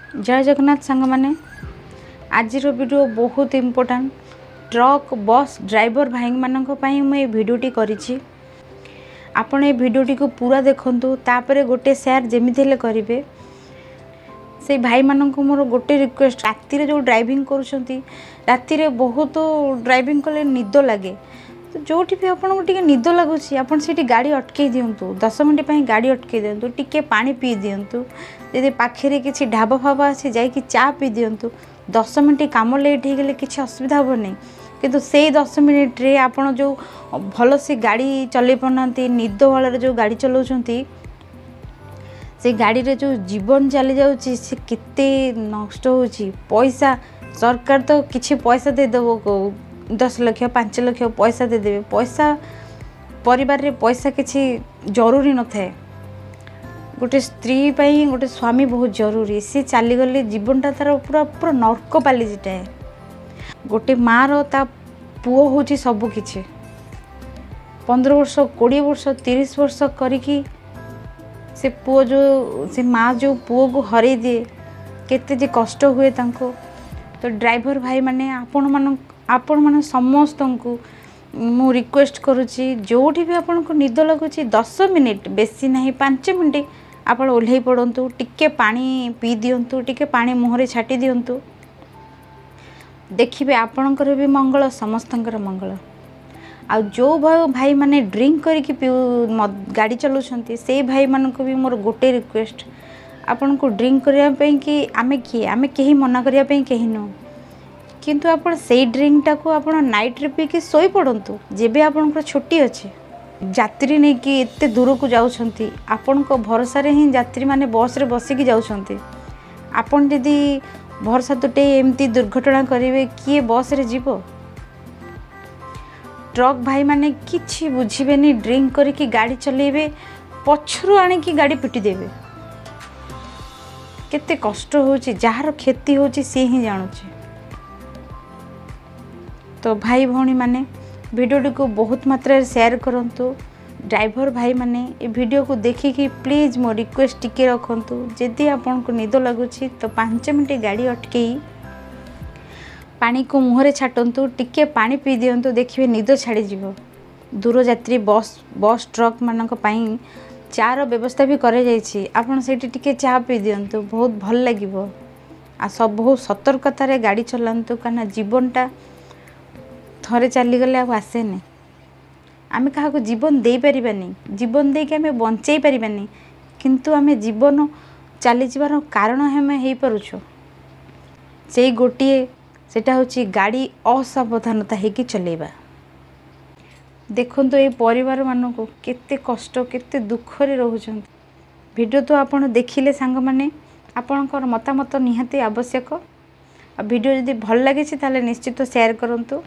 जय जगन्नाथ सांग मैंने आज वीडियो बहुत इम्पोर्टेंट ट्रक बस ड्राइवर भाई मानक मुझे भिडटी करी आपण ये भिडटी को पूरा देखु तापर गोटे शेयर जमी करेंगे से भाई मानक मोर गोटे रिक्वेस्ट राति जो ड्राइविंग कर बहुत ड्राइविंग कले निद लगे तो जो भी आपको टे निद लगुच आपड़ से गाड़ी अटकई दिंतु 10 मिनट पर गाड़ी अटकई दिंतु टिके पानी पी दिंतु जदि पाखे किसी ढाबा फाबा आसी जाकि चा पी दिंतु 10 मिनट कम लेट हो गले किसी असुविधा हम नहीं किंतु से 10 मिनट रे आपड़ जो भल से गाड़ी चल पाना निद भाल जो गाड़ी चलाउछंती से गाड़ी रे जो जीवन चली जाउची से केते नष्ट होची पैसा सरकार तो किछि पैसा दे देबो 10 लाख 5 लाख पैसा दे देबे पैसा परिवार रे पैसा किछि जरूरी न थाए गोटे स्त्री पाई गोटे स्वामी बहुत जरूरी सी चली गले जीवनटा तार पूरा पूरा नर्क पालिजिटा है गोटे माँ रो ता पुओ होची सब किछि 15 वर्ष 20 वर्ष 30 वर्ष करिकी से पुओ जो से माँ जो पुओ को हरई दिए केते जे कष्ट हुए तांको तो ड्राइवर भाई माने आपण मान समस्त को मु रिक्वेस्ट करुच्ची जोठी भी आपन को निद लगुची 10 मिनिट बेसी नहीं 5 मिनिट आप ओह्लई पड़तु टिके पानी पी दिंतु टिके पानी मुहरे छाटी दिंतु देखिए आपणकर भी मंगल समस्तंकर मंगल आ जो भाई माने ड्रिंक करके गाड़ी चलाउछंती से भाई मान को भी मोर गोटे रिक्वेस्ट आपन को ड्रिंक करने कि आमे किए आमे कहीं मना करने कहीं नु किंतु आपण से ड्रिंकटा को आपण नाइट रे पी के सोई पड़तु जेबे आपनकर छुट्टी अच्छे यात्री नहीं कि एते दूर को जाउछंती आपण को भरोसा रे ही यात्री माने बस रे बसिकी जाउछंती आपण जदी भरोसा तुटे एमती दुर्घटना करिवे किए बस रे जीवो ट्रक भाई माने किछि बुझिबेनी ड्रिंक करके गाड़ी चलेबे पछरु आने की गाड़ी पिटी देबे केते कष्ट होची जहार क्षति होची से ही जानुची तो भाई भौणी माने वीडियो को बहुत मात्रा शेयर करंतु ड्राइवर भाई माने ये वीडियो को देखिकी प्लीज मो रिक्वेस्ट टिके रखंतु जदि आपन को निद लगुची तो 5 मिनट गाड़ी अटकई पानी को मुहरे छाटंतु टिके पानी पी दियंतु देखिए निद छाड़ी जीवो दूर यात्री बस ट्रक मानक पई चार व्यवस्था भी करे जाइछि आपन सेठी टिके चा पी दियंतु बहुत भल लागिवो आ सब बहुत सतर्कतार गाड़ी चलांतु काना जीवनटा थरे चली गले आसे नहीं आमे कहा को जीवन दे परिबानी जीवन दे के आमे बंचई परिबानी किंतु आमे जीवन चली जीवार कारण हमें हे परुछो से गोटिए सेटा होची गाड़ी असावधानता हेकी चलेबा देखंतु ए परिवार मानन को केते कष्ट केते दुख रे रहउछन वीडियो तो आपण देखिले सांग माने आपनकर मतामत निहाती आवश्यक आ वीडियो जदि भल लागे ताले निश्चित शेयर करंतु।